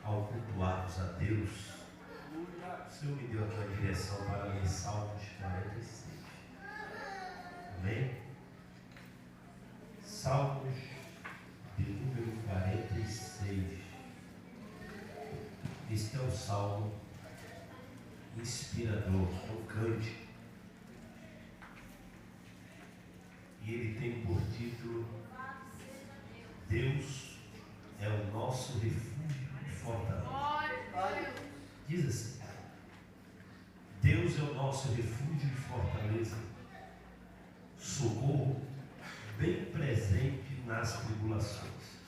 ao cultuarmos a Deus, o Senhor me deu aqui uma direção para ler Salmos 46. Amém? Salmos de número 46. Este é um salmo inspirador, é um cântico. E ele tem por título: Deus é o nosso refúgio e fortaleza. Diz assim: Deus é o nosso refúgio e fortaleza, socorro bem presente nas tribulações.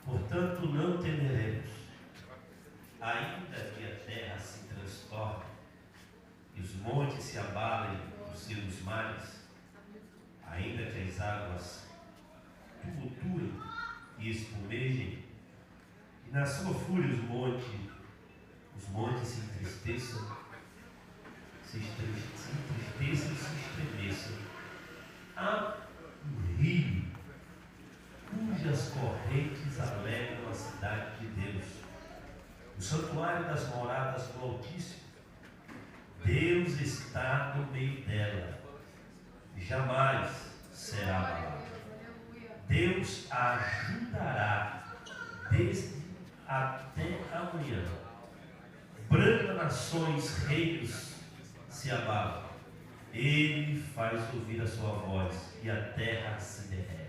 Portanto, não temeremos, ainda que a terra se transtorne e os montes se abalem nos seus mares, ainda que as águas tumultuem e espumejem, e na sua fúria os montes se entristeçam, se estremeçam. Há um rio cujas correntes alegram a cidade de Deus, o santuário das moradas do Altíssimo. Deus está no meio dela, jamais será abalada. Deus a ajudará desde até amanhã. Branda nações, reinos se abalam. Ele faz ouvir a sua voz e a terra se derrete.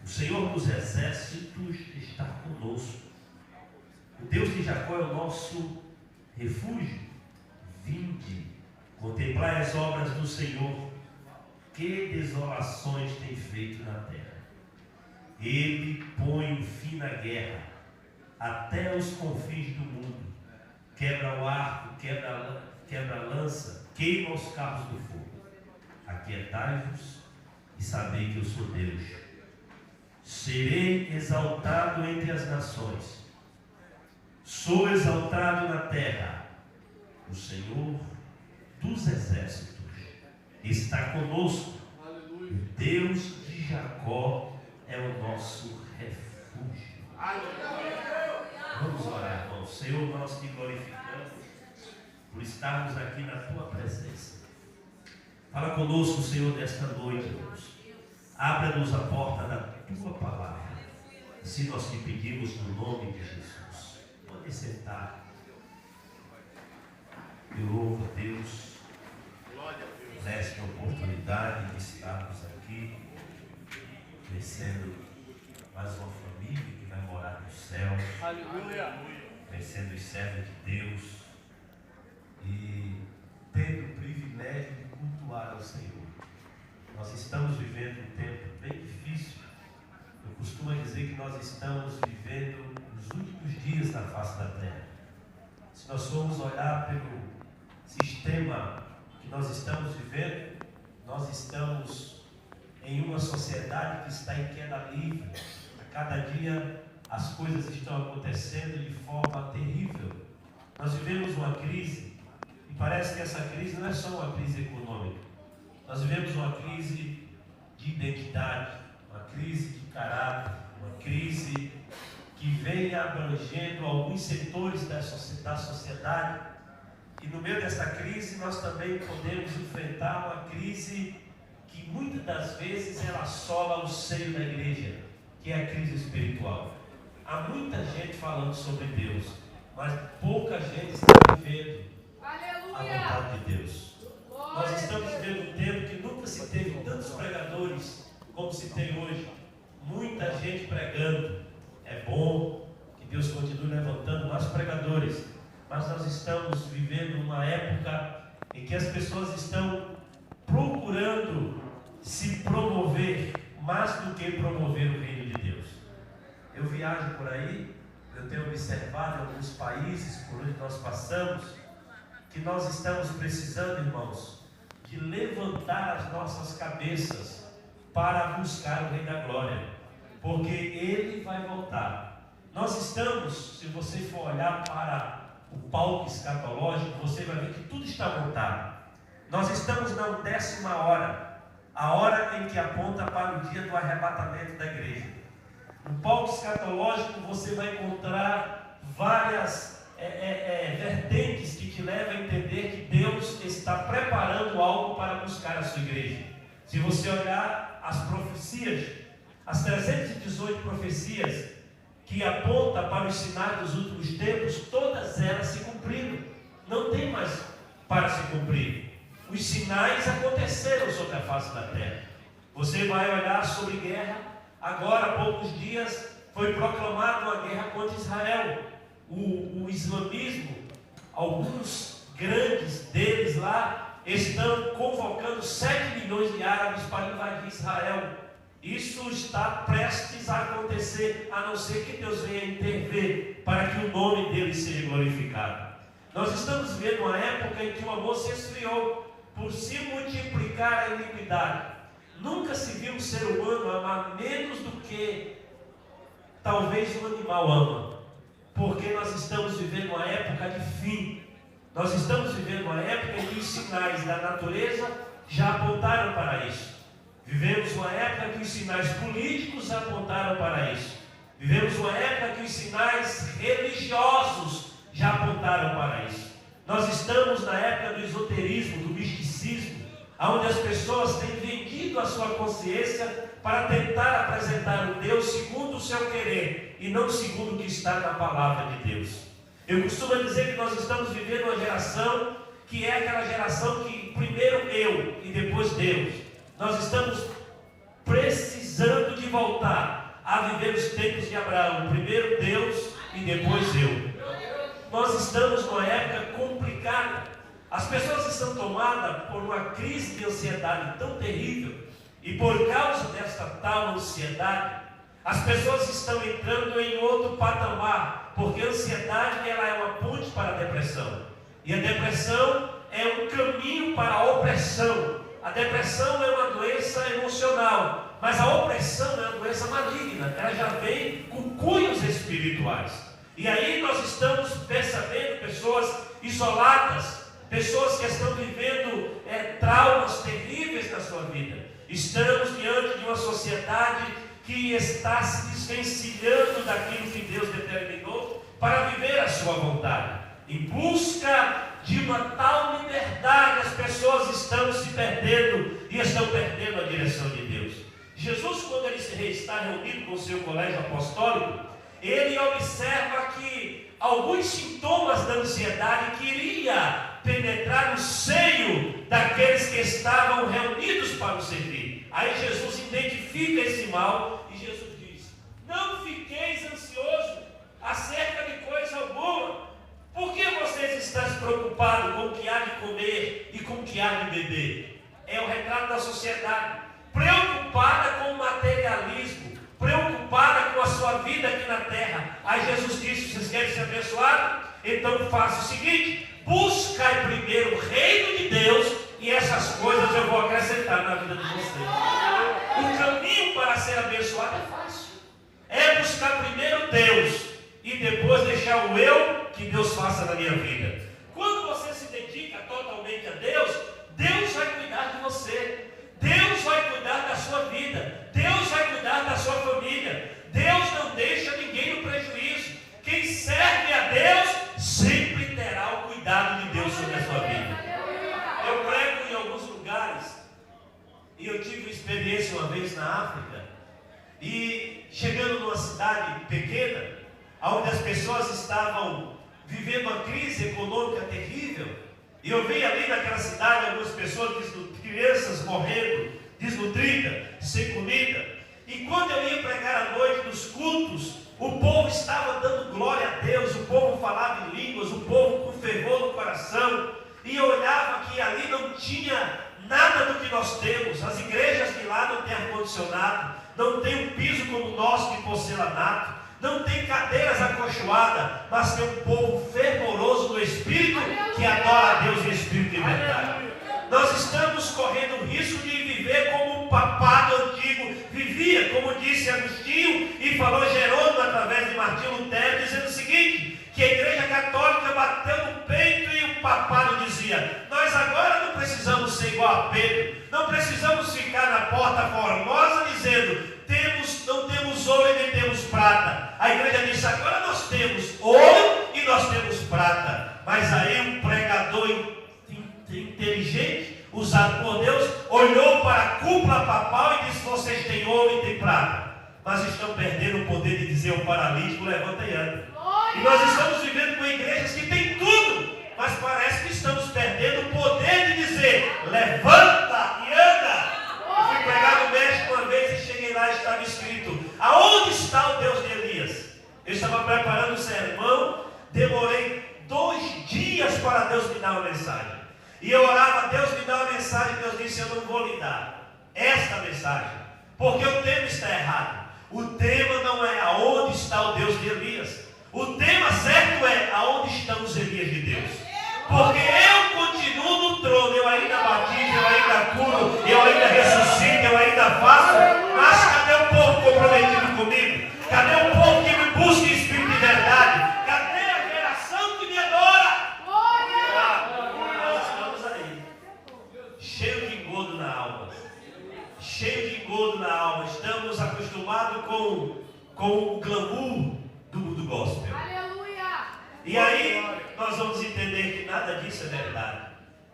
O Senhor dos exércitos está conosco. O Deus de Jacó é o nosso refúgio. Vinde, contemplai as obras do Senhor, que desolações tem feito na terra. Ele põe um fim na guerra, até os confins do mundo. Quebra o arco, quebra a lança, queima os carros do fogo. Aquietai-vos e sabei que eu sou Deus. Serei exaltado entre as nações. Sou exaltado na terra. O Senhor dos exércitos está conosco. O Deus de Jacó é o nosso refúgio. Vamos orar, irmãos. Senhor, nós te glorificamos por estarmos aqui na tua presença. Fala conosco, Senhor, nesta noite, irmãos. Abra-nos a porta da tua palavra. Assim nós te pedimos no nome de Jesus. Pode sentar. Eu louvo a Deus por esta oportunidade de estarmos aqui, crescendo mais uma família que vai morar no céu. Aleluia! Crescendo os servos de Deus e tendo o privilégio de cultuar ao Senhor. Nós estamos vivendo um tempo bem difícil. Eu costumo dizer que nós estamos vivendo os últimos dias na face da terra. Se nós formos olhar pelo sistema que nós estamos vivendo, nós estamos em uma sociedade que está em queda livre. A cada dia as coisas estão acontecendo de forma terrível. Nós vivemos uma crise e parece que essa crise não é só uma crise econômica. Nós vivemos uma crise de identidade, uma crise de caráter, uma crise que vem abrangendo alguns setores da sociedade. E no meio dessa crise nós também podemos enfrentar uma crise que muitas das vezes ela assola o seio da igreja, que é a crise espiritual. Há muita gente falando sobre Deus, mas pouca gente está vivendo a vontade de Deus. Nós estamos vivendo um tempo que nunca se teve tantos pregadores como se tem hoje. Muita gente pregando. É bom que Deus continue levantando mais pregadores, mas nós estamos vivendo uma época em que as pessoas estão procurando se promover mais do que promover o reino de Deus. Eu viajo por aí, eu tenho observado em alguns países por onde nós passamos, que nós estamos precisando, irmãos, de levantar as nossas cabeças para buscar o Rei da Glória, porque Ele vai voltar. Nós estamos, se você for olhar para o palco escatológico, você vai ver que tudo está montado. Nós estamos na 10ª hora, a hora em que aponta para o dia do arrebatamento da igreja. No palco foco escatológico, você vai encontrar várias vertentes que te levam a entender que Deus está preparando algo para buscar a sua igreja. Se você olhar as profecias, as 318 profecias que apontam para os sinais dos últimos tempos, todas elas se cumpriram. Não tem mais para se cumprir. Os sinais aconteceram sobre a face da terra. Você vai olhar sobre guerra. Agora, há poucos dias, foi proclamada uma guerra contra Israel. O islamismo, alguns grandes deles lá, estão convocando 7 milhões de árabes para invadir Israel. Isso está prestes a acontecer, a não ser que Deus venha intervir para que o nome dele seja glorificado. Nós estamos vivendo uma época em que o amor se esfriou por se multiplicar a iniquidade. Nunca se viu um ser humano amar menos do que talvez um animal ama, porque nós estamos vivendo uma época de fim. Nós estamos vivendo uma época em que os sinais da natureza já apontaram para isso. Vivemos uma época que os sinais políticos apontaram para isso. Vivemos uma época que os sinais religiosos já apontaram para isso. Nós estamos na época do esoterismo, do misticismo, onde as pessoas têm vendido a sua consciência para tentar apresentar o Deus segundo o seu querer e não segundo o que está na palavra de Deus. Eu costumo dizer que nós estamos vivendo uma geração que é aquela geração que primeiro eu e depois Deus. Nós estamos precisando de voltar a viver os tempos de Abraão, primeiro Deus e depois eu. Nós estamos numa época complicada. As pessoas estão tomadas por uma crise de ansiedade tão terrível, e por causa desta tal ansiedade, as pessoas estão entrando em outro patamar, porque a ansiedade ela é uma ponte para a depressão, e a depressão é um caminho para a opressão. A depressão é uma doença emocional, mas a opressão é uma doença maligna, ela já vem com cunhos espirituais. E aí nós estamos percebendo pessoas isoladas, pessoas que estão vivendo traumas terríveis na sua vida. Estamos diante de uma sociedade que está se desvencilhando daquilo que Deus determinou para viver a sua vontade. Em busca de uma tal liberdade, as pessoas estão se perdendo e estão perdendo a direção de Deus. Jesus, quando ele está reunido com o seu colégio apostólico, ele observa que alguns sintomas da ansiedade queria penetrar no seio daqueles que estavam reunidos para o servir. Aí Jesus identifica esse mal e Jesus diz: não fiqueis ansiosos acerca de coisa alguma. Por que vocês estão preocupados com o que há de comer e com o que há de beber? É o retrato da sociedade, preocupada com o materialismo, preocupada com a sua vida aqui na terra. Aí Jesus disse: vocês querem ser abençoados? Então faça o seguinte: buscai primeiro o reino de Deus, e essas coisas eu vou acrescentar na vida de vocês. O caminho para ser abençoado é fácil, é buscar primeiro Deus e depois deixar o eu que Deus faça na minha vida. Quando você se dedica totalmente a Deus, Deus vai cuidar de você, Deus vai cuidar da sua vida, Deus vai cuidar da sua família. Deus não deixa ninguém no prejuízo. Quem serve a Deus sempre terá o cuidado de Deus sobre a sua vida. Eu prego em alguns lugares, e eu tive uma experiência uma vez na África, e chegando numa cidade pequena, onde as pessoas estavam vivendo uma crise econômica terrível, e eu vi ali naquela cidade algumas pessoas, crianças morrendo, desnutridas, sem comida. E quando eu ia pregar à noite nos cultos, o povo estava dando glória a Deus, o povo falava em línguas, o povo com fervor no coração, e eu olhava que ali não tinha nada do que nós temos. As igrejas de lá não têm ar-condicionado, não tem um piso como o nosso de porcelanato, não tem cadeiras acolchoadas, mas tem um povo fervoroso no Espírito, que adora a Deus em espírito de verdade. Nós estamos correndo o risco de viver como um papado antigo vivia, como disse Agostinho e falou Jerônimo através de Martinho Lutero, dizendo o seguinte: que a Igreja Católica bateu no peito e o papado dizia: nós agora não precisamos ser igual a Pedro, não precisamos ficar na porta formosa dizendo não temos ouro e nem temos prata. A igreja disse: agora nós temos ouro e nós temos prata. Mas aí um pregador inteligente, usado por Deus, olhou para a cúpula papal e disse: vocês têm ouro e têm prata, mas estão perdendo o poder de dizer ao paralítico: levanta e anda. E nós estamos vivendo com igrejas que têm tudo, mas parece que estamos perdendo o poder de dizer: levanta e anda. Eu fui pregar no México uma vez e cheguei lá e estava escrito: aonde está o Deus de Elias? Eu estava preparando o sermão, demorei 2 dias para Deus me dar uma mensagem. E eu orava: Deus me dá uma mensagem. Deus disse: eu não vou lhe dar esta mensagem, porque o tema está errado. O tema não é aonde está o Deus de Elias. O tema certo é aonde estão os Elias de Deus. Porque eu continuo no trono, eu ainda batizo, eu ainda curo, eu ainda ressuscito, eu ainda faço. Mas cadê o povo comprometido comigo? Cadê o povo que me busca em espírito de verdade? Cadê a geração que me adora? Nós estamos aí, cheio de engodo na alma. Cheio de engodo na alma. Estamos acostumados com o glamour do gospel. Aleluia! E aí nós vamos entender que nada disso é verdade.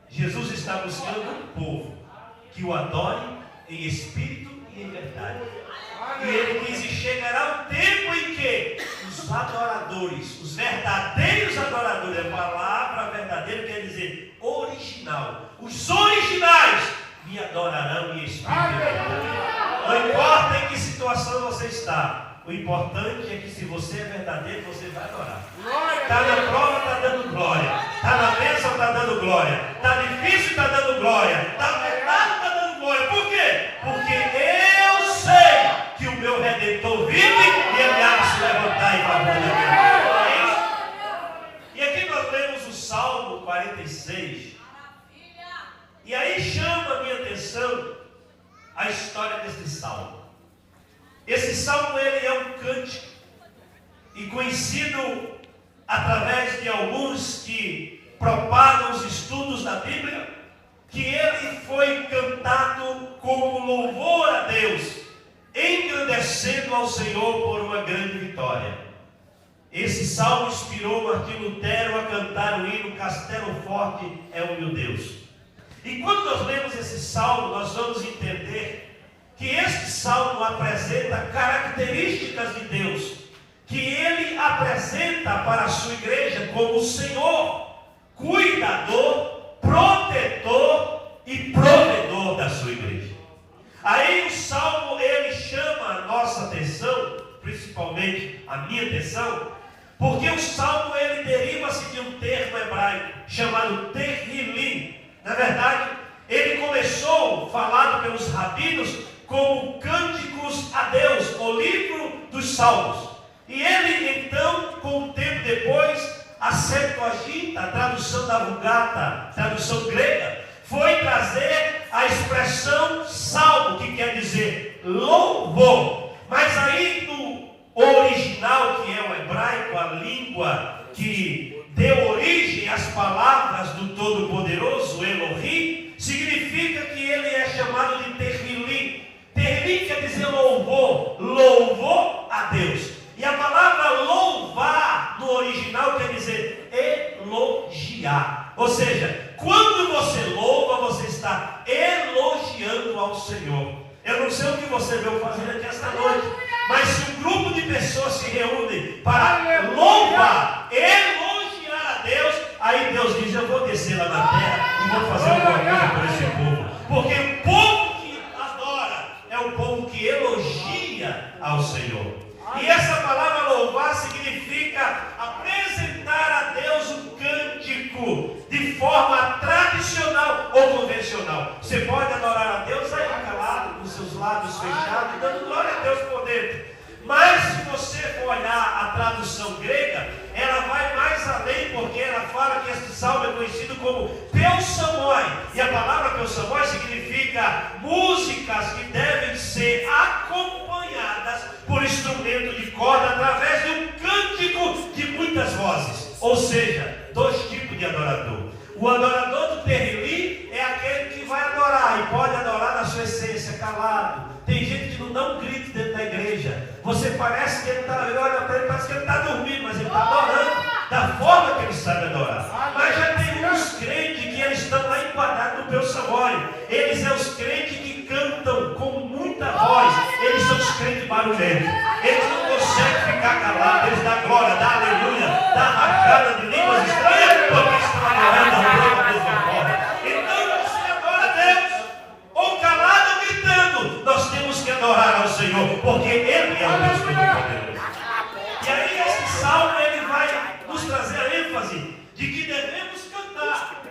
Jesus está buscando um povo que o adore em espírito e em verdade. E ele diz: e chegará um tempo em que os adoradores, os verdadeiros adoradores, a palavra verdadeira quer dizer original, os originais me adorarão em espírito e verdade. Não importa em que situação você está, o importante é que se você é verdadeiro, você vai adorar. Está na prova, está dando glória. Está na bênção, está dando glória. Está difícil, está dando glória. Está apertado, está dando glória. Por quê? Porque eu sei que o meu Redentor vive e ele há de se levantar em favor da minha vida. E aqui nós lemos o Salmo 46. E aí chama a minha atenção a história deste salmo. Esse salmo, ele é um cântico, e conhecido através de alguns que propagam os estudos da Bíblia, que ele foi cantado como louvor a Deus, engrandecendo ao Senhor por uma grande vitória. Esse salmo inspirou Martim Lutero a cantar o hino Castelo Forte é o meu Deus. E quando nós lemos esse salmo, nós vamos entender que este salmo apresenta características de Deus, que ele apresenta para a sua igreja como o Senhor, cuidador, protetor e provedor da sua igreja. Aí o salmo, ele chama a nossa atenção, principalmente a minha atenção, porque o salmo, ele deriva-se de um termo hebraico chamado Tehillim. Na verdade, ele começou, falado pelos rabinos, como cânticos a Deus, o livro dos Salmos. E ele então, com um tempo depois, a Septuaginta, a tradução da Vulgata, tradução grega, foi trazer a expressão salmo, que quer dizer louvor. Mas aí no original, que é o hebraico, a língua que deu origem às palavras do Todo-Poderoso, Elohim, significa que ele é chamado de Tehillim. Tehillim quer dizer louvor, louvor a Deus. E a palavra louvar no original quer dizer elogiar. Ou seja, quando você louva, você está elogiando ao Senhor. Eu não sei o que você veio fazer aqui esta noite, mas se um grupo de pessoas se reúne para louvar, elogiar a Deus, aí Deus diz: eu vou descer lá na terra e vou fazer alguma coisa por esse povo. Porque o povo que adora é o povo que elogia ao Senhor. E essa palavra louvar significa apresentar a Deus um cântico de forma tradicional ou convencional. Você pode adorar a Deus aí calado, com seus lábios fechados, dando glória a Deus por dentro. Mas se você for olhar a tradução grega, ela vai mais além, porque ela fala que este salmo é conhecido como Peusamoi. E a palavra Peusamoi significa músicas que devem ser acompanhadas por instrumento de corda através de um cântico de muitas vozes. Ou seja, 2 tipos de adorador. O adorador do Tehillim é aquele que vai adorar e pode adorar na sua essência, calado. Tem gente que não dá um grito dentro da igreja. Você parece que ele está, olha para ele, parece que ele está dormindo, mas ele está adorando da forma que ele sabe adorar. Mas já tem uns crentes que eles estão lá enquadrados no Belsamório. Eles são os crentes que cantam com muita voz. Eles são os crentes barulhentos. Eles não conseguem ficar calados. Eles dão glória, dão aleluia, dão rajada de línguas estranhas, porque estão adorando a Deus da mesma forma. Então você adora a Deus, ou calado ou gritando. Nós temos que adorar ao Senhor, porque Ele é o Deus Todo-Poderoso. E aí esse salmo ele vai nos trazer a ênfase de que devemos cantar,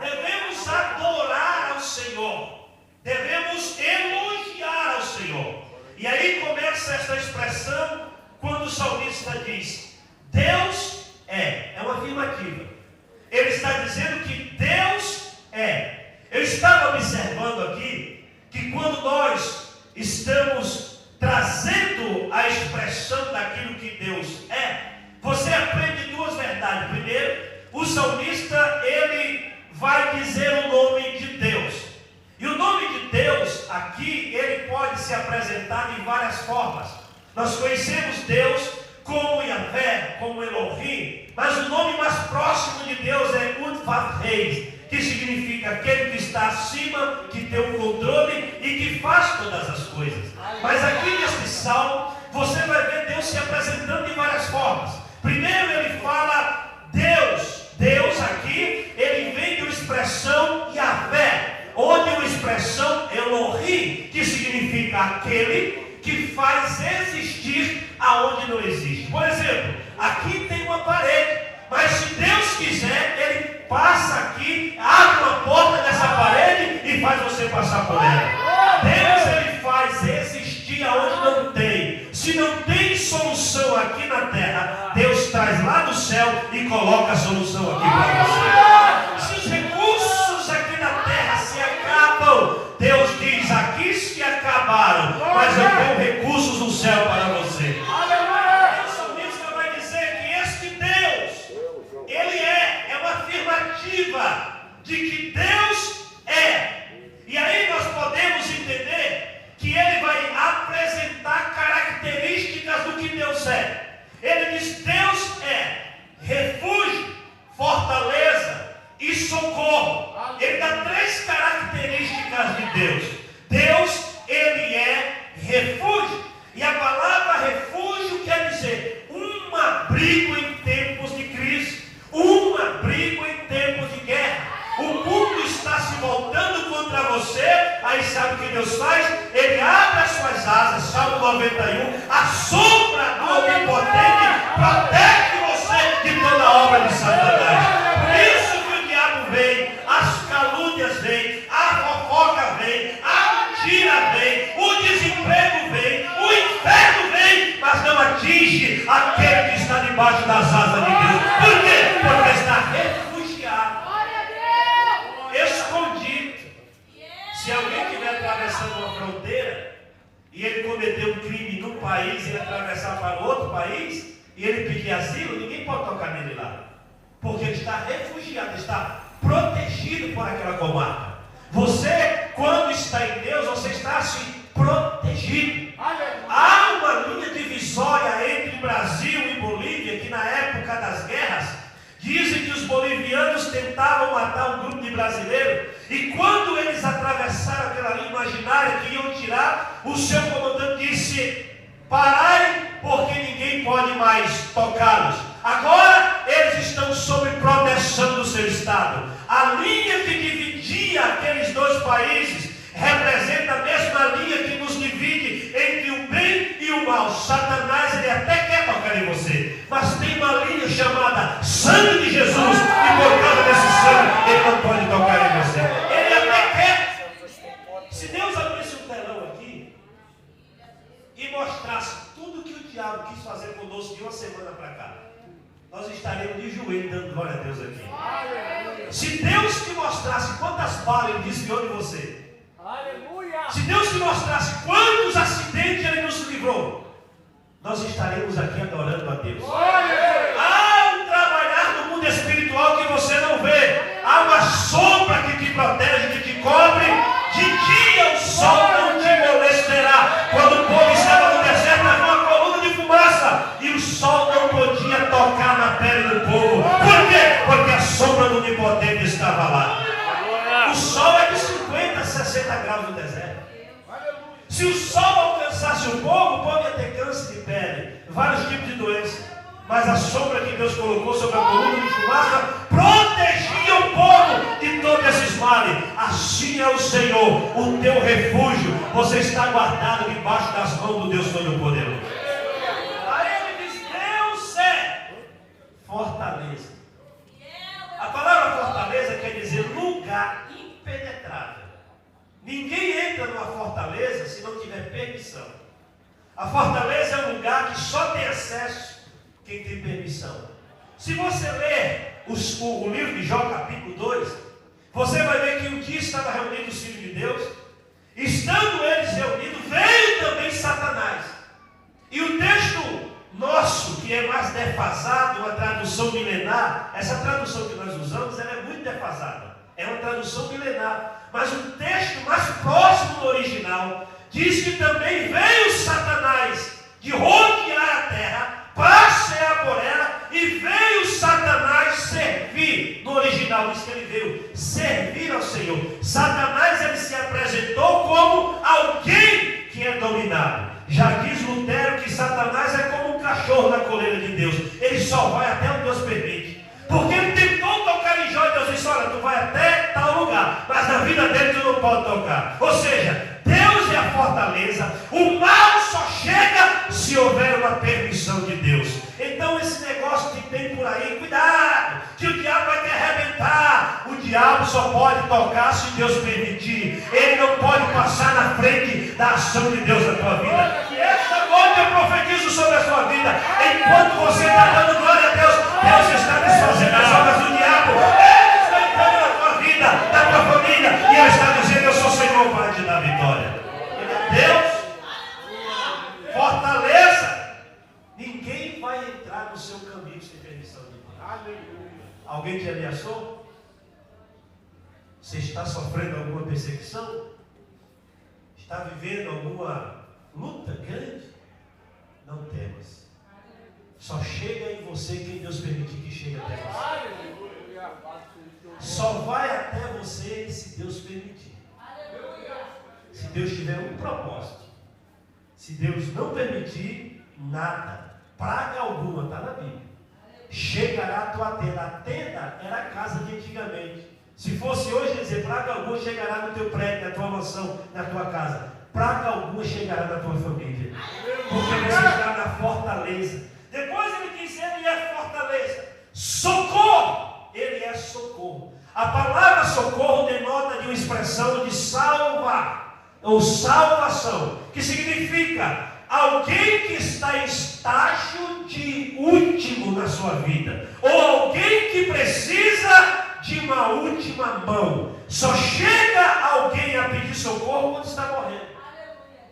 devemos adorar ao Senhor, devemos elogiar ao Senhor. E aí começa esta expressão quando o salmista diz: Deus é uma afirmativa. Ele está dizendo que Deus é. Eu estava observando aqui que quando nós estamos trazendo a expressão daquilo que Deus é, você aprende duas verdades. Primeiro, o salmista ele vai dizer o nome de Deus. E o nome de Deus aqui, ele pode se apresentar de várias formas. Nós conhecemos Deus como Yahvé, como Elohim, mas o nome mais próximo de Deus é Ud-Vav-Reis, que significa aquele que está acima, que tem o controle e que faz todas as coisas. Mas aqui neste salmo, você vai ver Deus se apresentando de várias formas. Primeiro ele fala Deus. Deus aqui, ele vem de uma expressão Yahvé, ou de uma expressão Elohim, que significa aquele que faz existir aonde não existe. Por exemplo, aqui tem uma parede, mas se Deus quiser, ele passa aqui, abre uma porta dessa parede e faz você passar por ela. Deus ele faz existir aonde não tem. Se não tem solução aqui na terra, Deus traz lá do céu e coloca a solução aqui para você. Se os recursos aqui na terra se acabam, Deus diz: aqui se acabaram, mas eu tenho recursos no céu para você. O salmista vai dizer que este Deus, ele é uma afirmativa de que Deus é. E aí nós podemos entender que ele vai apresentar características do que Deus é. Ele diz: Deus é refúgio, fortaleza e socorro. Ele dá três características de Deus. Deus, ele é refúgio. E a palavra refúgio quer dizer um abrigo em tempos de crise, um abrigo em tempos de guerra. O mundo está se voltando contra você. Aí sabe o que Deus faz? Ele abre as suas asas, Salmo 91, a sombra do Onipotente protege você de toda obra de Satanás. Por isso que o diabo vem, as calúnias vêm, a fofoca vem, a mentira vem, o desemprego vem, o inferno vem, mas não atinge aquele que está debaixo das asas de Deus. Por quê? Porque está refugiado, escondido. Se alguém estiver atravessando uma fronteira e ele cometeu um crime num país e atravessar para outro país e ele pedir asilo, ninguém pode tocar nele lá, porque ele está refugiado, está protegido por aquela comarca. Você, quando está em Deus, você está assim, protegido. Há uma linha divisória entre Brasil e Bolívia, que na época das guerras, dizem que os bolivianos tentavam matar um grupo de brasileiros, e quando eles atravessaram aquela linha imaginária que iam tirar, o seu comandante disse: parai, porque ninguém pode mais tocá-los. Agora eles estão sob proteção do seu estado. A linha que dividia aqueles dois países representa a mesma linha que nos divide entre o bem e o mal. Satanás, ele até quer tocar em você, mas tem uma linha chamada sangue de Jesus, e por causa desse sangue ele não pode tocar em você. Ele até quer. Se Deus abrisse um telão aqui e mostrasse tudo que o diabo quis fazer conosco de uma semana para cá, nós estaremos de joelho dando glória a Deus aqui. Se Deus te mostrasse quantas balas ele desviou de você, se Deus te mostrasse quantos acidentes ele nos livrou, nós estaremos aqui adorando a Deus. Há um trabalhar no mundo espiritual que você não vê. Há uma sombra que te protege, que te cobre. De dia o sol não te molestará. Quando o povo estava no deserto, 40 graus no deserto. Se o sol alcançasse o povo ia ter câncer de pele, vários tipos de doenças. Mas a sombra que Deus colocou sobre a coluna de fumaça protegia o povo de todos esses males. Assim é o Senhor, o teu refúgio. Você está guardado debaixo das mãos do Deus Todo-Poderoso. Aí ele diz: Deus é fortaleza. A palavra fortaleza quer dizer lugar impenetrável. Ninguém entra numa fortaleza se não tiver permissão. A fortaleza é um lugar que só tem acesso quem tem permissão. Se você ler o livro de Jó, capítulo 2, você vai ver que um dia estava reunido os filhos de Deus. Estando eles reunidos, veio também Satanás. E o texto nosso, que é mais defasado, uma tradução milenar, essa tradução que nós usamos, ela é muito defasada. É uma tradução milenar. Mas o texto mais próximo do original diz que também veio Satanás de rodear a terra, passear por ela, e veio Satanás servir. No original diz que ele veio servir ao Senhor. Satanás, ele se apresentou como alguém que é dominado. Já diz Lutero que Satanás é como um cachorro na coleira de Deus. Ele só vai até onde Deus permite. Porque ele tentou tocar em Jó, e Deus disse: olha, tu vai até tal lugar, mas na vida dele tu não pode tocar. Ou seja, Deus é a fortaleza. O mal só chega se houver uma permissão de Deus. Então esse negócio que tem por aí, cuidado, que o diabo vai te arrebentar. O diabo só pode tocar se Deus permitir. Ele não pode passar na frente da ação de Deus na tua vida. E esta noite eu profetizo sobre a sua vida. Enquanto você está dando glória a Deus, Deus está desfazendo as obras do diabo. Ele está entrando na tua vida, na tua família, e Ele está dizendo: eu sou o Senhor para te dar vitória. Ele é Deus. Fortaleza. Ninguém vai entrar no seu caminho sem permissão de Deus. Aleluia. Alguém te ameaçou? Você está sofrendo alguma perseguição? Está vivendo alguma luta grande? Não temas. Só chega em você quem Deus permitir que chegue até você. Só vai até você se Deus permitir. Se Deus tiver um propósito. Se Deus não permitir, nada, praga alguma, está na Bíblia, chegará à tua tenda. A tenda era a casa de antigamente. Se fosse hoje, dizer, praga alguma chegará no teu prédio, na tua mansão, na tua casa. Praga alguma chegará na tua família. Porque você está na fortaleza. Depois ele diz: ele é fortaleza. Socorro. Ele é socorro. A palavra socorro denota de uma expressão de salvar, ou salvação, que significa alguém que está em estágio de último na sua vida, ou alguém que precisa de uma última mão. Só chega alguém a pedir socorro quando está morrendo.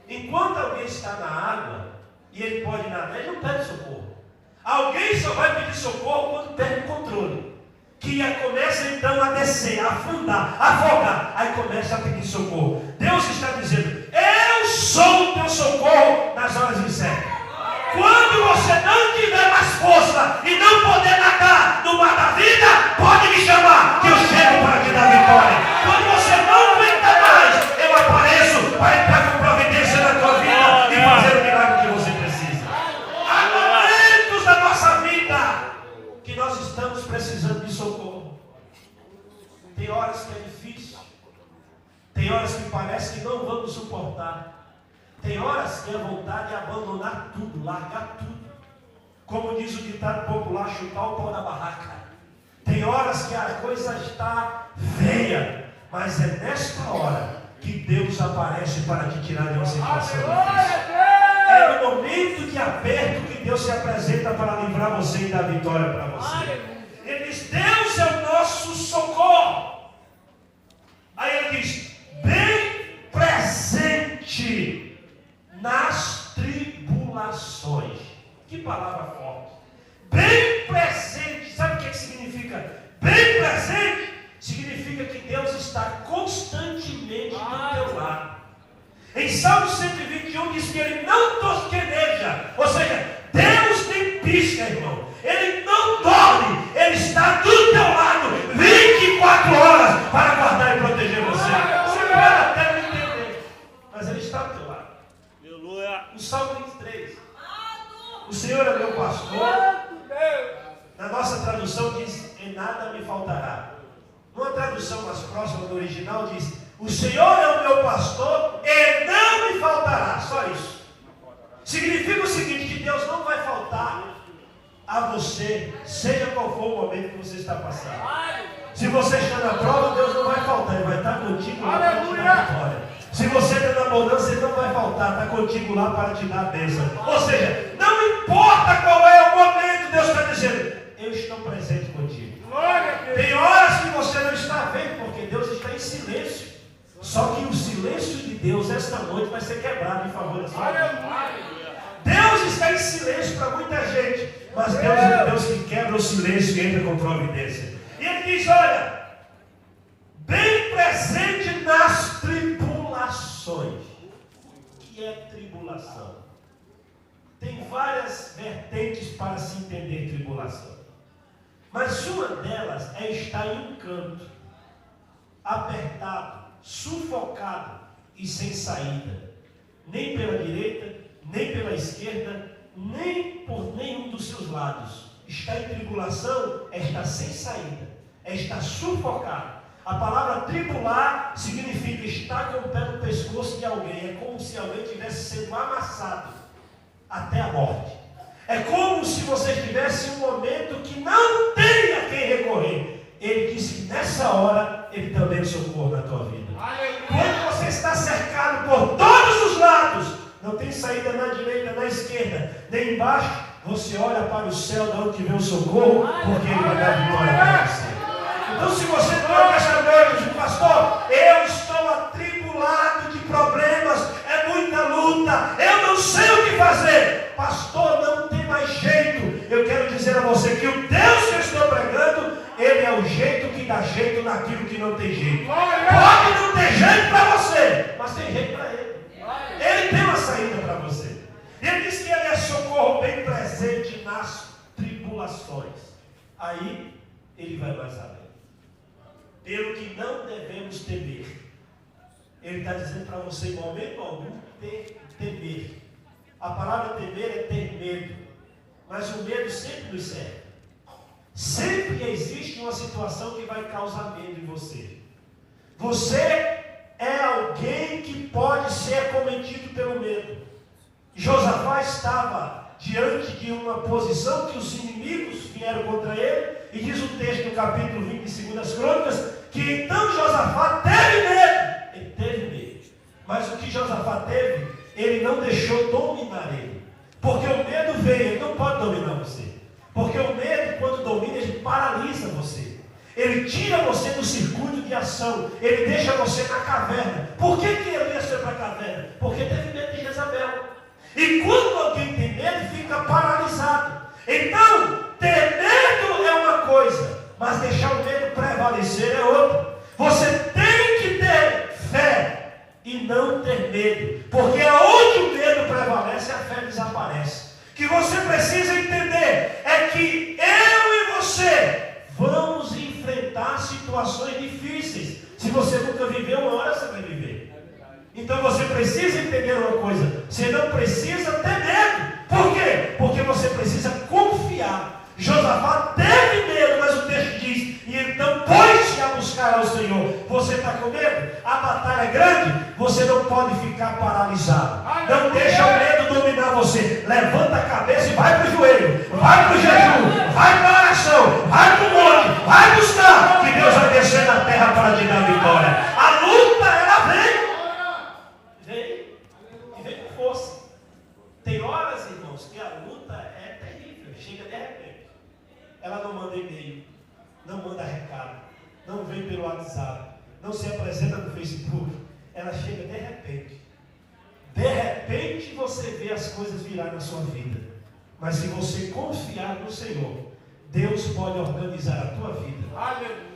Enquanto alguém está na água e ele pode nadar, ele não pede socorro. Alguém só vai pedir socorro quando perde o controle, que começa então a descer, a afundar, a afogar, aí começa a pedir socorro. Deus está dizendo: eu sou o teu socorro nas horas incertas. Quando você não tiver mais força e não poder nadar no mar da vida, pode me chamar, que eu chego para te dar vitória. Quando você não aguenta mais, eu apareço para entrar com providência na tua vida e fazer o milagre que você precisa. Há momentos da nossa vida que nós estamos precisando de socorro. Tem horas que é difícil. Tem horas que parece que não vamos suportar. Tem horas que é vontade de abandonar tudo, largar tudo. Como diz o ditado popular, chutar o pau da barraca. Tem horas que a coisa está feia, mas é nesta hora que Deus aparece para te tirar de uma situação difícil. É no momento de aperto que Deus se apresenta para livrar você e dar vitória para você. Ele diz: Deus é o nosso socorro. Aí ele diz: bem presente nas tribulações. Que palavra forte. Bem presente. Sabe o que significa bem presente? Significa que Deus está constantemente do teu lado. Em Salmo 121 diz que Ele não tosqueneja. Ou seja, Deus nem pisca, irmão. Ele não dorme. Ele está do teu lado 24 horas para guardar e proteger você. Você pode até me O Senhor é meu pastor. Na nossa tradução diz, e nada me faltará. Numa tradução mais próxima do original diz, o Senhor é o meu pastor e não me faltará. Só isso. Significa o seguinte, que Deus não vai faltar a você, seja qual for o momento que você está passando. Se você está na prova, Deus não vai faltar, Ele vai estar contigo lá para te dar a vitória. Se você está na abundância, Ele não vai faltar, está contigo lá para te dar a bênção. Ou seja, não importa qual é o momento, Deus está dizendo, eu estou presente contigo. Tem horas que você não está vendo, porque Deus está em silêncio. Só que o silêncio de Deus esta noite vai ser quebrado em favor da sua vida. Deus está em silêncio para muita gente, mas Deus é Deus que quebra o silêncio e entra com providência. E Ele diz, olha, bem presente nas tribulações. O que é tribulação? Tem várias vertentes para se entender tribulação. Mas uma delas é estar em um canto, apertado, sufocado e sem saída. Nem pela direita, nem pela esquerda, nem por nenhum dos seus lados. Estar em tribulação é estar sem saída, é estar sufocado. A palavra tribular significa estar com o pé no pescoço de alguém. É como se alguém tivesse sendo amassado até a morte. É como se você estivesse em um momento que não tem a quem recorrer. Ele disse que nessa hora Ele também é socorro na tua vida. Quando você está cercado por todos os lados, não tem saída na direita, na esquerda, nem embaixo, você olha para o céu de onde vem o socorro, porque Ele vai dar vitória para você. Então, se você toca esta noite, pastor, eu estou atribulado de problemas, é muita luta, eu não sei o que fazer. Pastor, não tem mais jeito. Eu quero dizer a você que o Deus que eu estou pregando, Ele é o jeito que dá jeito naquilo que não tem jeito. Pode não ter jeito para você, mas tem jeito para Ele. Ele tem uma saída para você. Ele diz que Ele é socorro bem presente nas tribulações. Aí, Ele vai mais além. Pelo que não devemos temer. Ele está dizendo para você, em momento algum, temer. A palavra temer é ter medo. Mas o medo sempre nos serve. Sempre existe uma situação que vai causar medo em você. Você é alguém que pode ser acometido pelo medo. Josafá estava diante de uma posição que os inimigos vieram contra ele, e diz o texto no capítulo 20 de 2 Crônicas, que então Josafá teve medo. Ele teve medo. Mas o que Josafá teve, ele não deixou dominar ele. Porque o medo veio, ele não pode dominar você. Porque o medo, quando domina, ele paralisa você. Ele tira você do circuito de ação. Ele deixa você na caverna. Por que Elias foi para a caverna? Porque teve medo de Jezabel. E quando alguém tem medo, fica paralisado. Então, ter medo é uma coisa, mas deixar o medo prevalecer é outra. Você tem que ter fé e não ter medo. Porque aonde o medo prevalece, a fé desaparece. O que você precisa entender é que eu e você vamos enfrentar situações difíceis. Se você nunca viveu, uma hora você vai viver. Então você precisa entender uma coisa: você não precisa ter medo. Por quê? Porque você precisa confiar. Josafá teve medo, mas o texto diz: e então pôs-se a buscar ao Senhor. Você está com medo? A batalha é grande, você não pode ficar paralisado. Não deixa o medo dominar você. Levanta a cabeça e vai para o joelho, vai para o jejum, vai para a oração, vai para o monte, vai buscar, que Deus vai descer na terra para te dar vitória. A luta, ela vem. E vem com força. Tem horas, irmãos, que a luta é terrível, chega de repente. Ela não manda e-mail, não manda recado, não vem pelo WhatsApp, não se apresenta no Facebook. Ela chega de repente. De repente você vê as coisas virar na sua vida. Mas se você confiar no Senhor, Deus pode organizar a tua vida.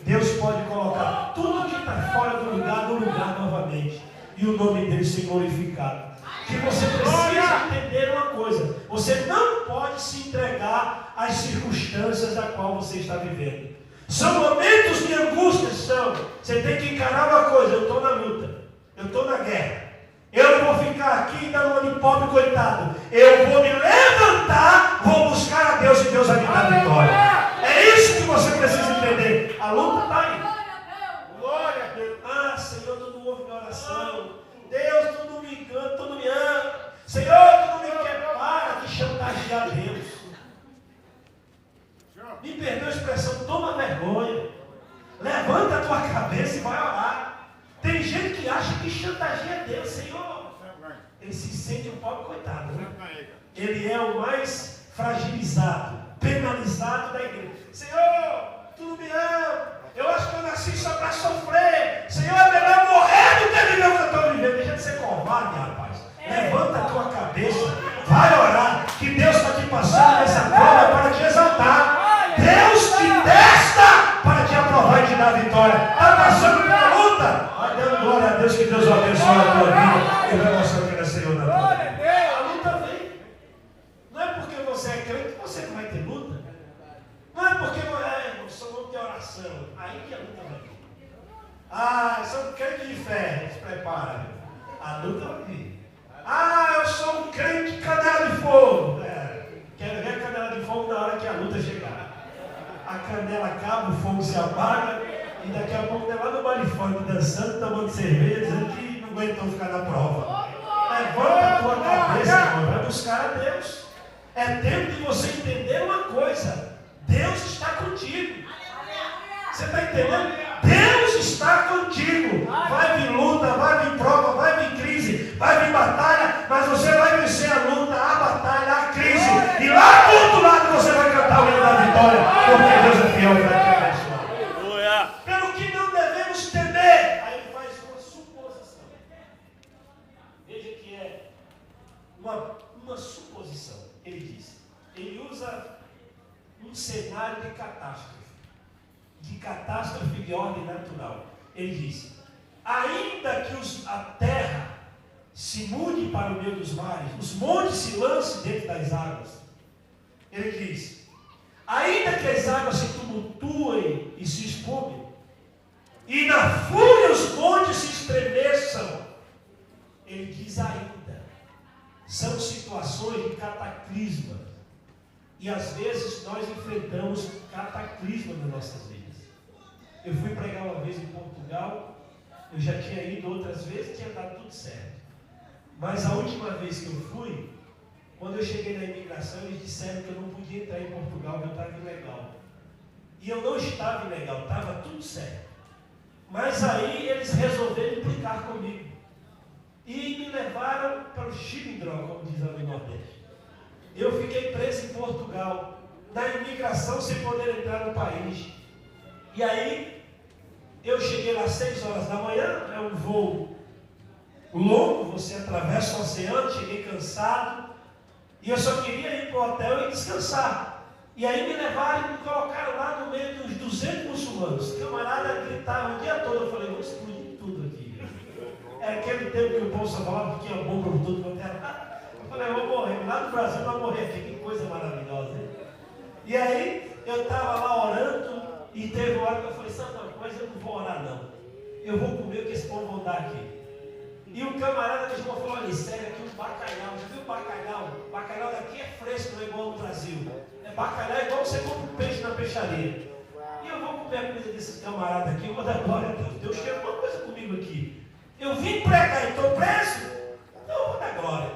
Deus pode colocar tudo que está fora do lugar, no lugar novamente. E o nome dele ser glorificado. Que você precisa entender uma coisa: você não pode se entregar às circunstâncias a qual você está vivendo. São momentos de angústia, você tem que encarar uma coisa: eu estou na luta, eu estou na guerra, eu não vou ficar aqui dando uma de pobre coitado, eu vou me levantar Deus. Me perdoa a expressão, toma vergonha. Levanta a tua cabeça e vai orar. Tem gente que acha que chantageia Deus, Senhor. Ele se sente um pobre coitado, né? Ele é o mais fragilizado, penalizado da igreja. Senhor, tu não me ama. Eu acho que eu nasci só para sofrer. Senhor, é melhor morrer do que viver o que eu estou vivendo. Deixa de ser covarde, rapaz. Levanta a tua cabeça, vai orar, que Deus está te passando nessa prova para te exaltar. Deus te testa para te aprovar e te dar vitória. Está passando pela luta, vai dando glória a Deus, que Deus abençoe a tua vida e vai mostrar que ele é Senhor na tua vida. A luta vem. Não é porque você é crente que você não vai ter luta. Não é porque eu sou um homem de oração, aí que a luta vai vir. Ah, eu sou um crente de fé, se prepara. A luta vai vir. Ah, eu sou um crente de canela de fogo. Quero ver a canela de fogo na hora que a luta chegar. A canela acaba, o fogo se apaga, e daqui a pouco está lá no baile funk dançando, tomando cerveja, dizendo que não aguentou ficar na prova. Levanta a tua cabeça, irmão, vai buscar a Deus. É tempo de você entender uma coisa: Deus está contigo. Você está entendendo? Deus está contigo. Vai vir luta, vai vir prova, vai vir crise, vai vir batalha, mas você vai vencer a luta, a batalha, a crise. E lá do outro lado você vai cantar o hino da vitória, porque Deus é fiel para te abençoar. Pelo que não devemos temer. Aí ele faz uma suposição. Veja que é uma suposição. Ele diz, ele usa um cenário de catástrofe de ordem natural. Ele diz, ainda que a terra se mude para o meio dos mares, os montes se lancem dentro das águas. Ele diz, ainda que as águas se tumultuem e se espumem, e na fúria os montes se estremeçam. Ele diz ainda, são situações de cataclisma. E às vezes nós enfrentamos cataclisma nas nossas vidas. Eu fui pregar uma vez em Portugal, eu já tinha ido outras vezes, tinha dado tudo certo. Mas a última vez que eu fui, quando eu cheguei na imigração, eles disseram que eu não podia entrar em Portugal, que eu estava ilegal. E eu não estava ilegal, estava tudo certo. Mas aí eles resolveram implicar comigo. E me levaram para o Chilindró, como diz ali no Nordeste. Eu fiquei preso em Portugal, na imigração, sem poder entrar no país. E aí, eu cheguei lá às 6 horas da manhã, é um voo longo, você atravessa o oceano, cheguei cansado, e eu só queria ir para o hotel e descansar. E aí me levaram e me colocaram lá no meio dos 200 muçulmanos. O camarada gritava o dia todo, eu falei, vamos explodir tudo aqui. É aquele tempo que o povo só falava que tinha bomba por tudo quanto era. Eu falei, eu vou morrer, lá no Brasil eu vou morrer aqui, que coisa maravilhosa, hein? E aí, eu estava lá orando, e teve uma hora que eu falei, Santo, mas eu não vou orar não. Eu vou comer o que esse povo vão dar aqui. E o camarada me falou, olha, segue aqui um bacalhau. Já viu bacalhau? Bacalhau daqui é fresco, não é igual no Brasil. Bacalhau é igual você compra um peixe na peixaria. E eu vou comer a comida desses camaradas aqui, eu vou dar glória a Deus. Deus quer alguma coisa comigo aqui. Eu vim pregar e estou preso? Então eu vou dar glória.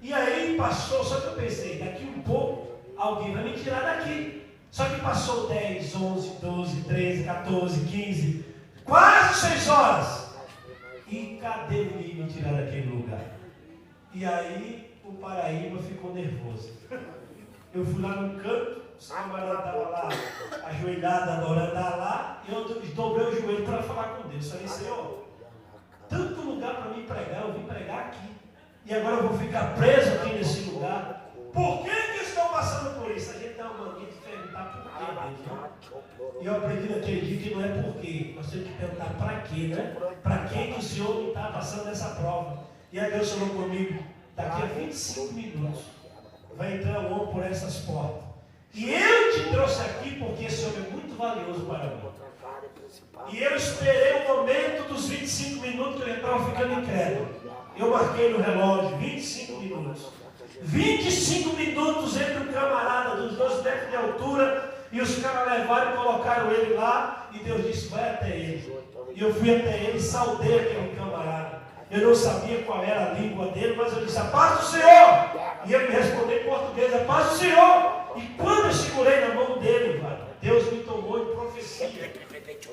E aí passou, só que eu pensei, daqui um pouco, alguém vai me tirar daqui. Só que passou 10, 11, 12, 13, 14, 15, quase 6 horas. E cadê ninguém me tirar daquele lugar? E aí o Paraíba ficou nervoso. Eu fui lá no canto, os camaradas estavam lá, ajoelhados, adorando lá, e eu dobrei o joelho para falar com Deus. Falei, Senhor, tanto lugar para mim pregar, eu vim pregar aqui. E agora eu vou ficar preso aqui nesse lugar. Por que estão passando por isso? A gente dá uma mania de perguntar por quê, né? E eu aprendi naquele dia que não é por quê. Nós temos que perguntar para quê, né? Para que o Senhor me está passando essa prova? E aí Deus falou comigo, daqui a 25 minutos vai entrar um homem por essas portas. E eu te trouxe aqui porque esse homem é muito valioso para mim. E eu esperei o momento dos 25 minutos que eu estava ficando incrédulo. Eu marquei no relógio 25 minutos. 25 minutos entre o camarada dos 2 metros de altura e os caras levaram e colocaram ele lá e Deus disse, vai até ele. E eu fui até ele, saudei aquele camarada. Eu não sabia qual era a língua dele, mas eu disse, a paz do Senhor. E ele me respondeu em português, a paz do Senhor. E quando eu segurei na mão dele, Deus me tomou em profecia.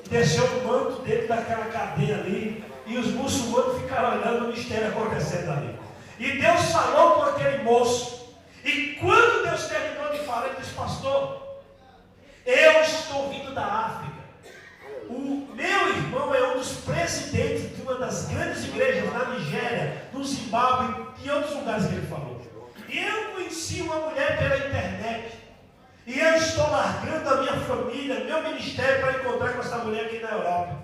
Desceu o manto dentro daquela cadeia ali. E os muçulmanos ficaram olhando o mistério acontecendo ali. E Deus falou com aquele moço. E quando Deus terminou de falar, ele disse, pastor, eu estou vindo da África. O meu irmão é um dos presidentes de uma das grandes igrejas na Nigéria, no Zimbábue e em outros lugares que ele falou. E eu conheci uma mulher pela internet. E eu estou largando a minha família, meu ministério, para encontrar com essa mulher aqui na Europa.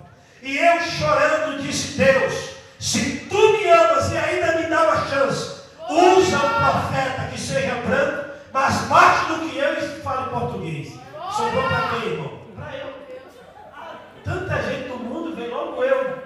E eu chorando disse, Deus, se tu me amas e ainda me dá uma chance, usa um profeta que seja branco, mas mais do que eu e fale português. Sobrou para quem, irmão? Para eu. Tanta gente no mundo veio, logo eu.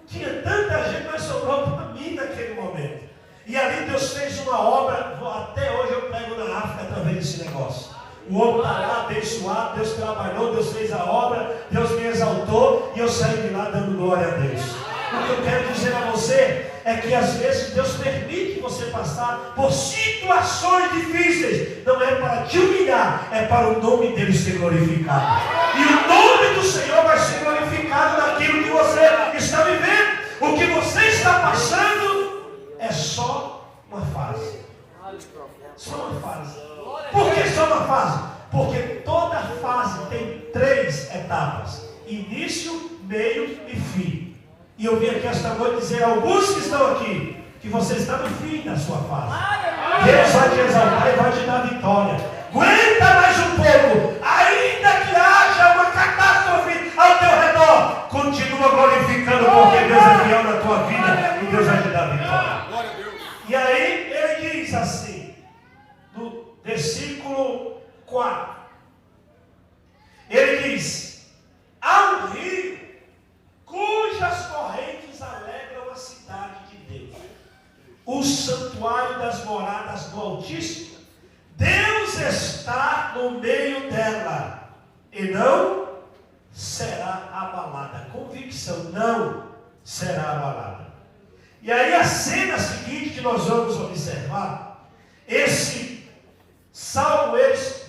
Tinha tanta gente, mas sobrou para mim naquele momento. E ali Deus fez uma obra, até hoje eu prego na África através desse negócio. O homem está lá abençoado, Deus trabalhou, Deus fez a obra, Deus me exaltou e eu saí de lá dando glória a Deus. O que eu quero dizer a você é que às vezes Deus permite você passar por situações difíceis. Não é para te humilhar, é para o nome dele ser glorificado. E o nome do Senhor vai ser glorificado naquilo que você está vivendo. O que você está passando é só uma fase. Só uma fase. Por que só uma fase? Porque toda fase tem 3 etapas: início, meio e fim. E eu vim aqui esta noite dizer a alguns que estão aqui que você está no fim da sua fase. Deus vai te exaltar e vai te dar vitória. Aguenta mais um pouco, ainda que haja uma catástrofe ao teu redor, continua glorificando, porque Deus é fiel na tua vida e Deus vai te dar vitória. E aí ele diz assim, no versículo 4, ele diz, há um rio cujas correntes alegram a cidade de Deus, o santuário das moradas do Altíssimo. Deus está no meio dela e não será abalada. Convicção, não será abalada. E aí a cena seguinte que nós vamos observar, esse salmo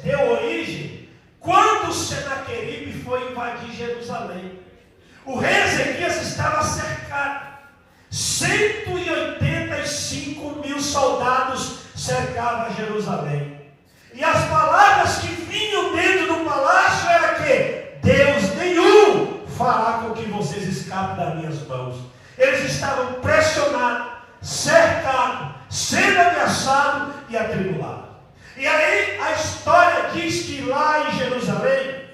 deu origem quando Senaqueribe foi invadir Jerusalém. O rei Ezequias estava cercado. 185 mil soldados cercavam Jerusalém. E as palavras que vinham dentro do palácio era que Deus nenhum fará com que vocês escapem das minhas mãos. Eles estavam pressionados, cercados, sendo ameaçados e atribulados. E aí a história diz que lá em Jerusalém,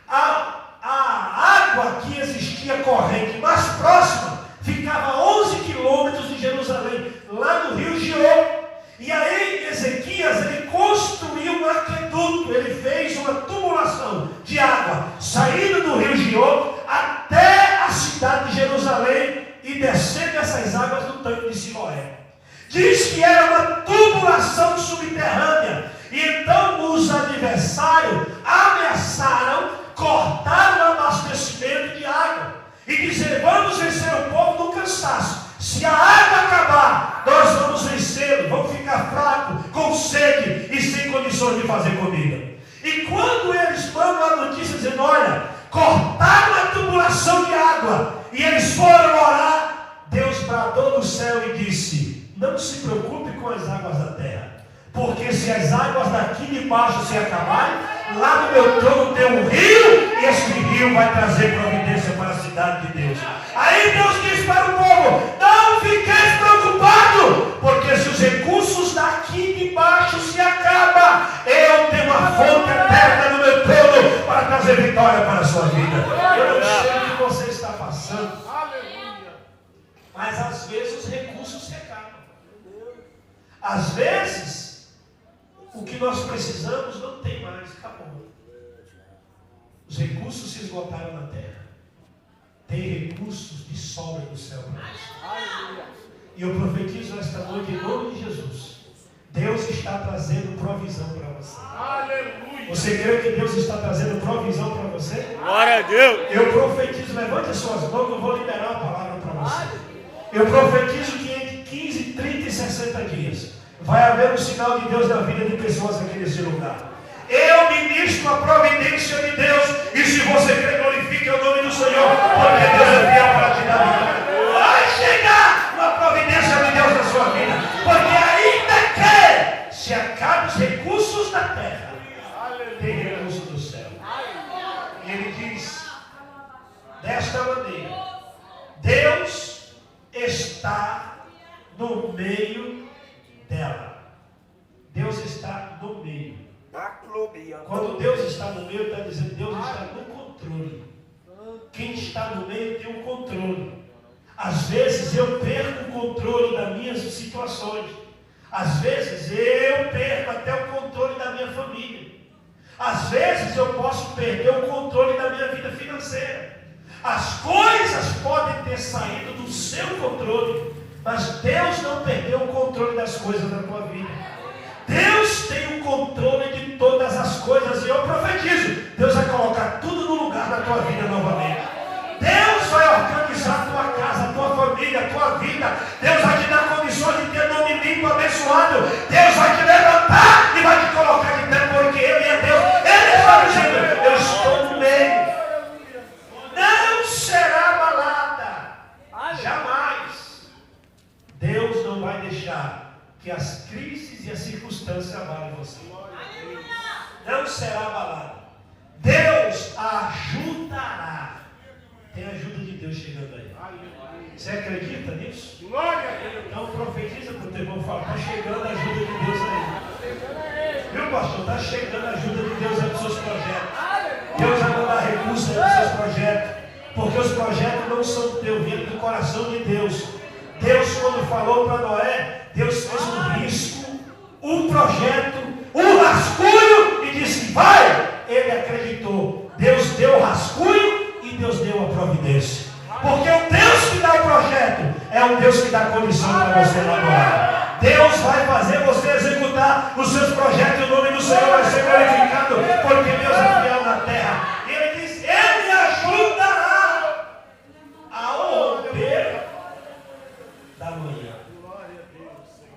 a água que existia corrente mais próxima ficava a 11 quilômetros de Jerusalém, lá no rio Giô. E aí Ezequias, ele construiu um aqueduto, ele fez uma tubulação de água, saindo do rio Giô até a cidade de Jerusalém e descendo essas águas no tanque de Siloé. Diz que era uma tubulação subterrânea. E então os adversários ameaçaram cortar o abastecimento de água e dizer, vamos vencer o povo no cansaço. Se a água acabar, nós vamos vencê-lo, vamos ficar fracos, com sede e sem condições de fazer comida. E quando eles mandam a notícia dizendo, olha, cortaram a tubulação de água, e eles foram orar, Deus bradou do céu e disse, não se preocupe com as águas da terra, porque se as águas daqui de baixo se acabarem, lá no meu trono tem um rio, e esse rio vai trazer providência para a cidade de Deus. Aí Deus diz para o povo, não fiqueis preocupados, porque se os recursos daqui de baixo se acabam, eu tenho uma fonte eterna no meu trono para trazer vitória para a sua vida. Eu não sei o que você está passando, mas às vezes os recursos se acabam. Às vezes o que nós precisamos não tem mais, acabou. Os recursos se esgotaram na terra. Tem recursos de sobra do céu para nós. E eu profetizo esta noite em nome de Jesus. Deus está trazendo provisão para você. Aleluia. Você crê que Deus está trazendo provisão para você? Glória a Deus. Eu profetizo, levante as suas mãos, eu vou liberar a palavra para você. Eu profetizo que entre 15, 30 e 60 dias vai haver um sinal de Deus na vida de pessoas aqui nesse lugar. Eu ministro a providência de Deus, e se você quer, glorifique o nome do Senhor, porque Deus é fiel para te dar vida. Vai chegar uma providência de Deus na sua vida, porque ainda que se acabem os recursos da terra, tem recursos do céu. E ele diz desta maneira: Deus está no meio dela. Deus está no meio. Quando Deus está no meio, está dizendo: Deus está no controle. Quem está no meio tem um controle. Às vezes eu perco o controle das minhas situações. Às vezes eu perco até o controle da minha família. Às vezes eu posso perder o controle da minha vida financeira. As coisas podem ter saído do seu controle, mas Deus não perdeu o controle das coisas na tua vida. Deus tem o controle de todas as coisas, e eu profetizo: Deus vai colocar tudo no lugar da tua vida novamente. Deus vai organizar a tua casa, a tua família, a tua vida. Deus vai te dar condições de ter nome limpo, abençoado. Deus vai te levantar e vai te colocar de pé, porque Ele é Deus. Ele está dizendo: eu estou no meio. Não será abalada, jamais. Deus não vai deixar que as crises e as circunstâncias abalem você. Não será abalada. Deus a ajudará. Tem a ajuda de Deus chegando aí. Você acredita nisso? Então profetiza para o teu irmão, fala: está chegando a ajuda de Deus aí. Viu, pastor? Está chegando a ajuda de Deus aí nos seus projetos. Deus vai mandar recursos aí nos seus projetos, porque os projetos não são teus, vêm do coração de Deus. Deus, quando falou para Noé, Deus fez um risco, um projeto, um rascunho e disse: vai! Ele acreditou. Deus deu o rascunho e Deus deu a providência. Porque o Deus que dá o projeto é o Deus que dá condição para você elaborar. Deus vai fazer você executar os seus projetos, e o nome do Senhor vai ser glorificado, porque Deus é fiel na terra. E Ele diz: Ele ajudará ao romper da manhã.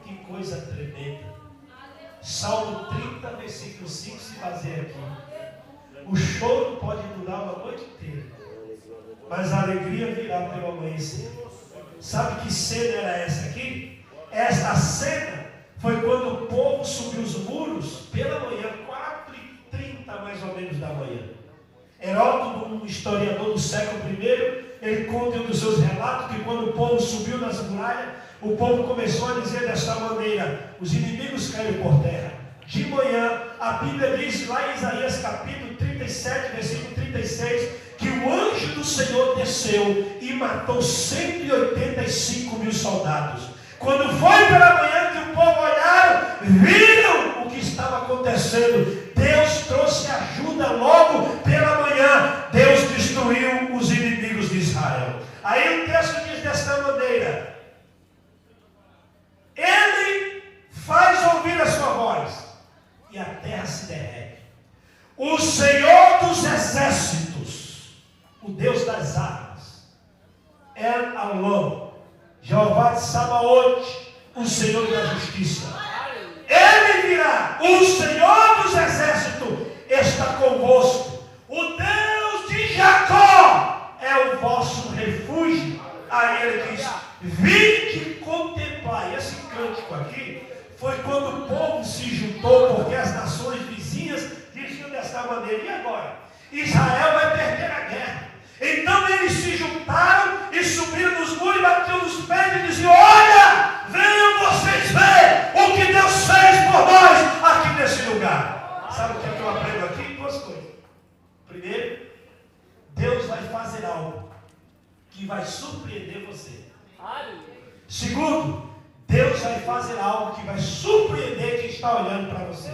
Que coisa tremenda. Salmo 30, versículo 5 se baseia aqui. O choro pode durar uma noite inteira, mas a alegria virá pelo amanhecer. Sabe que cena era essa aqui? Esta cena foi quando o povo subiu os muros pela manhã, 4h30 mais ou menos da manhã. Heródoto, um historiador do século I, ele conta em um dos seus relatos que quando o povo subiu nas muralhas, o povo começou a dizer desta maneira: os inimigos caíram por terra. De manhã, a Bíblia diz lá em Isaías capítulo 37, versículo 36, que o anjo do Senhor desceu e matou 185 mil soldados. Quando foi pela manhã que o povo olharam, viram o que estava acontecendo. Deus trouxe ajuda logo pela manhã. Deus destruiu os inimigos de Israel. Aí o texto diz desta maneira: Ele faz ouvir a sua voz e a terra se derrete. O Senhor dos exércitos, o Deus das armas, El Alon, Jeová de Sabaote, o Senhor da justiça. Ele virá, o Senhor dos exércitos está convosco. O Deus de Jacó é o vosso refúgio. Aí ele diz: vinde contemplar. E esse cântico aqui foi quando o povo se juntou, porque as nações vizinhas diziam desta maneira: e agora? Israel vai perder a guerra. Então eles se juntaram e subiram nos muros, batiam nos pés e diziam: olha, venham vocês ver o que Deus fez por nós aqui nesse lugar. Sabe o que eu aprendo aqui? Duas coisas. Primeiro, Deus vai fazer algo que vai surpreender você. Segundo, Deus vai fazer algo que vai surpreender quem está olhando para você.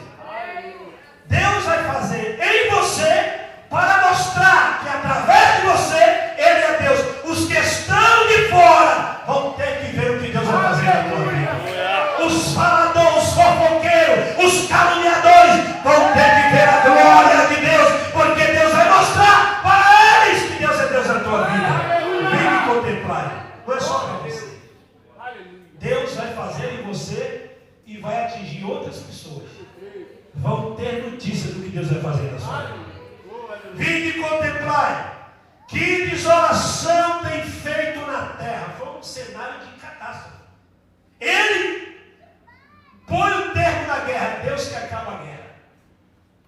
Deus vai fazer em você para mostrar que através de você Ele é Deus. Os que estão de fora vão ter que ver o que Deus vai fazer na tua vida. Os faladores, os fofoqueiros, os caluniadores vão ter que ver a glória de Deus, porque Deus vai mostrar para eles que Deus é Deus na tua vida. Vem me contemplar. Não é só para você. Deus vai fazer na sua vida. Vinde e contemplai que desolação tem feito na terra. Foi um cenário de catástrofe. Ele põe o termo na guerra. Deus que acaba a guerra.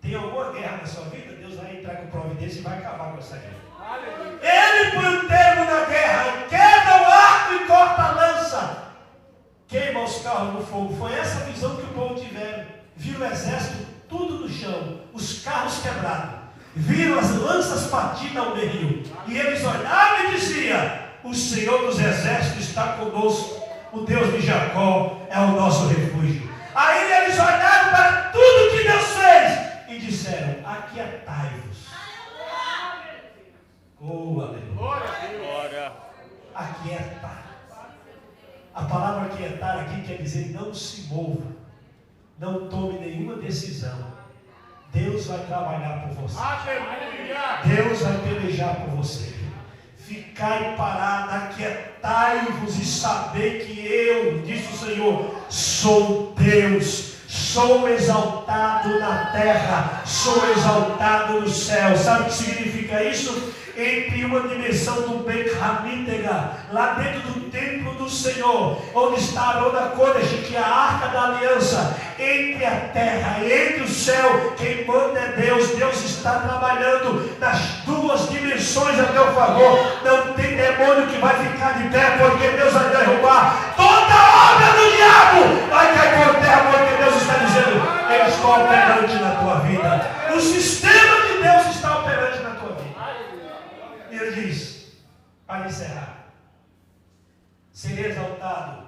Tem alguma guerra na sua vida? Deus vai entrar com providência e vai acabar com essa guerra. Ele põe o termo na guerra. Quebra o arco e corta a lança. Queima os carros no fogo. Foi essa visão que o povo tiveram. Viram o exército tudo no chão, os carros quebrados, viram as lanças partidas ao meio, e eles olhavam e diziam: o Senhor dos exércitos está conosco, o Deus de Jacó é o nosso refúgio. Aí eles olharam para tudo que Deus fez e disseram: aquietai-vos. Oh, aleluia. Aquietar. A palavra aquietar aqui quer dizer não se mova. Não tome nenhuma decisão. Deus vai trabalhar por você. Deus vai pelejar por você. Ficai parado, aquietai-vos e sabei que eu, disse o Senhor, sou Deus. Sou exaltado na terra, sou exaltado no céu. Sabe o que significa isso? Entre uma dimensão do Beit Hamikdash, lá dentro do templo do Senhor, onde está a Arona Kodesh, que é a arca da aliança, entre a terra e entre o céu, quem manda é Deus. Deus está trabalhando nas duas dimensões a teu favor. Não tem demônio que vai ficar de pé, porque Deus vai derrubar toda a obra do diabo, vai cair por terra, porque Deus está dizendo: eu estou operante na tua vida. O sistema de Deus está operante na tua vida. E ele diz, para encerrar: serei exaltado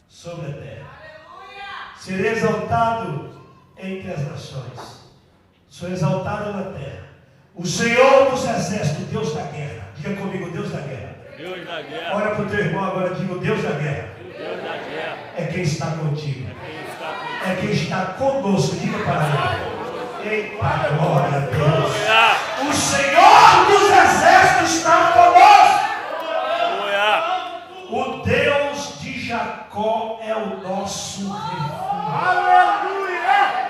sobre a terra, serei exaltado entre as nações, sou exaltado na terra. O Senhor dos exércitos, Deus da guerra. Diga comigo: Deus da guerra. Deus da guerra. Olha para o teu irmão agora, diga: Deus da guerra. Deus da guerra é quem está contigo, é quem está conosco. Diga para ele: eita, glória a Deus. O Senhor dos exércitos está conosco. O Deus de Jacó é o nosso refúgio. Aleluia!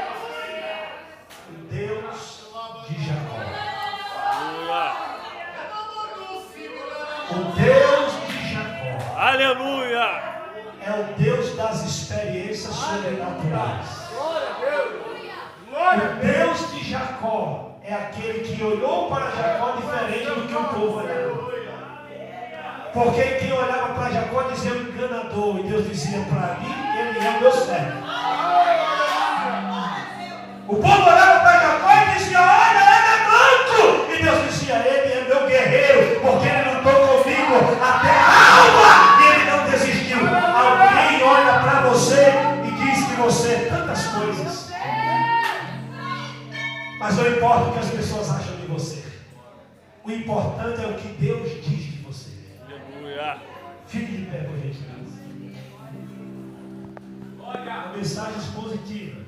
O Deus de Jacó. O Deus de Jacó. Aleluia! É o Deus das experiências sobrenaturais. O Deus de Jacó é aquele que olhou para Jacó diferente do que o povo olhava. Porque quem olhava para Jacó dizia: o enganador. E Deus dizia: para mim, ele é o meu servo. O povo olhava para Jacó e dizia: olha, ele é manco. E Deus dizia: ele é meu guerreiro, porque ele lutou comigo até a alma e ele não desistiu. Alguém olha para você e diz que você é tantas coisas, mas não importa o que as pessoas acham de você. O importante é o que Deus diz de você. Aleluia. Fique de pé, por gentileza. Olha, mensagens positivas,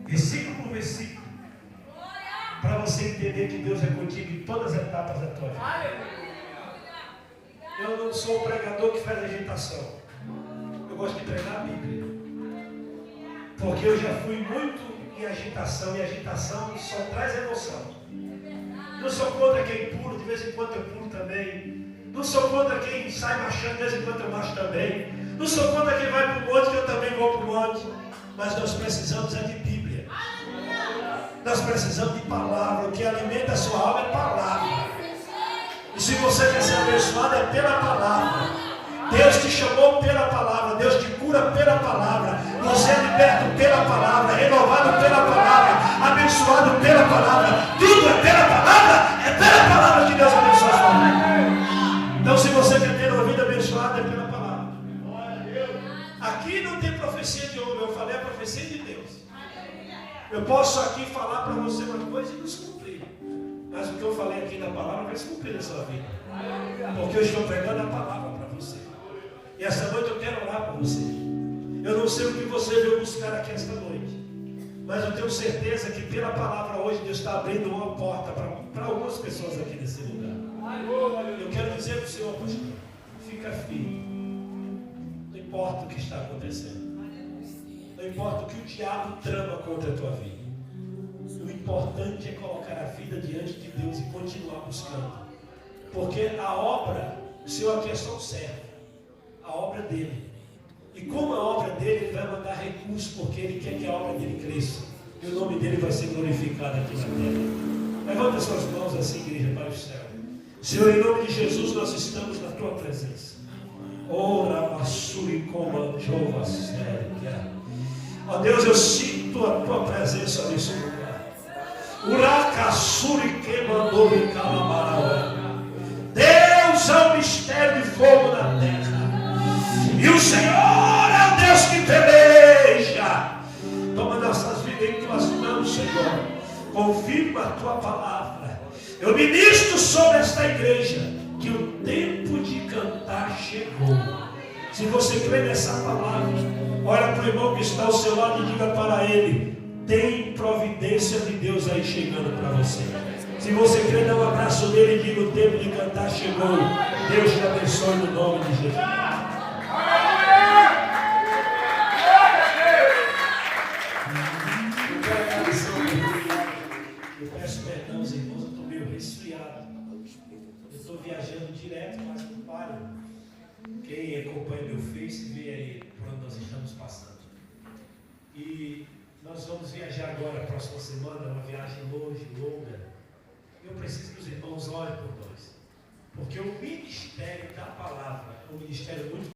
versículo por versículo, para você entender que Deus é contigo em todas as etapas da tua vida. Eu não sou o pregador que faz agitação. Eu gosto de pregar a Bíblia, porque eu já fui muito em agitação, e agitação só traz emoção. Não sou contra quem pula, de vez em quando eu pulo também. Não sou contra quem sai marchando, de vez em quando eu marcho também. Não sou contra quem vai para o monte, que eu também vou para o monte. Mas nós precisamos é de Bíblia. Nós precisamos de palavra. O que alimenta a sua alma é palavra. E se você quer ser abençoado, é pela palavra. Deus te chamou pela palavra. Deus te cura pela palavra. Você é liberto pela palavra, renovado pela palavra, abençoado pela palavra. Tudo é pela palavra. É pela palavra que Deus abençoa a sua vida. Então, se você quer ter uma vida abençoada, é pela palavra. Aqui não tem profecia de homem. Eu falei a profecia de Deus. Eu posso aqui falar para você uma coisa e não se cumprir. Mas o que eu falei aqui na palavra vai se cumprir na sua vida. Porque eu estou pregando a palavra para você. E essa noite eu quero orar por você. Eu não sei o que você veio buscar aqui esta noite, mas eu tenho certeza que pela palavra hoje Deus está abrindo uma porta para algumas pessoas aqui nesse lugar. Eu quero dizer para o Senhor, pastor, fica firme. Não importa o que está acontecendo. Não importa o que o diabo trama contra a tua vida. importante é colocar a vida diante de Deus e continuar buscando. Porque a obra, o Senhor aqui é só um servo. A obra dele. E como a obra dele, ele vai mandar recursos, porque ele quer que a obra dele cresça. E o nome dele vai ser glorificado aqui na terra. Levanta suas mãos assim, igreja, para o céu. Senhor, em nome de Jesus, nós estamos na tua presença. Ora, Massuri, Coma, Jova, Séria. Ó Deus, eu sinto a tua presença nesse lugar. Uracassuri, Queimandou e Calamaraué. Deus é um mistério de fogo na terra. E o Senhor é o Deus que peleja. Toma nossas vidas em tuas mãos, Senhor. Confirma a tua palavra. Eu ministro sobre esta igreja que o tempo de cantar chegou. Se você crê nessa palavra, olha para o irmão que está ao seu lado e diga para ele: tem providência de Deus aí chegando para você. Se você crê, dá um abraço nele e diga: o tempo de cantar chegou. Deus te abençoe no nome de Jesus. Eu peço perdão aos irmãos, eu estou meio resfriado. Eu estou viajando direto, mas não paro. Quem acompanha meu Face vê aí por onde nós estamos passando. E nós vamos viajar agora, próxima semana, uma viagem longe, longa. Eu preciso que os irmãos orem por nós. Porque o ministério da palavra é um ministério muito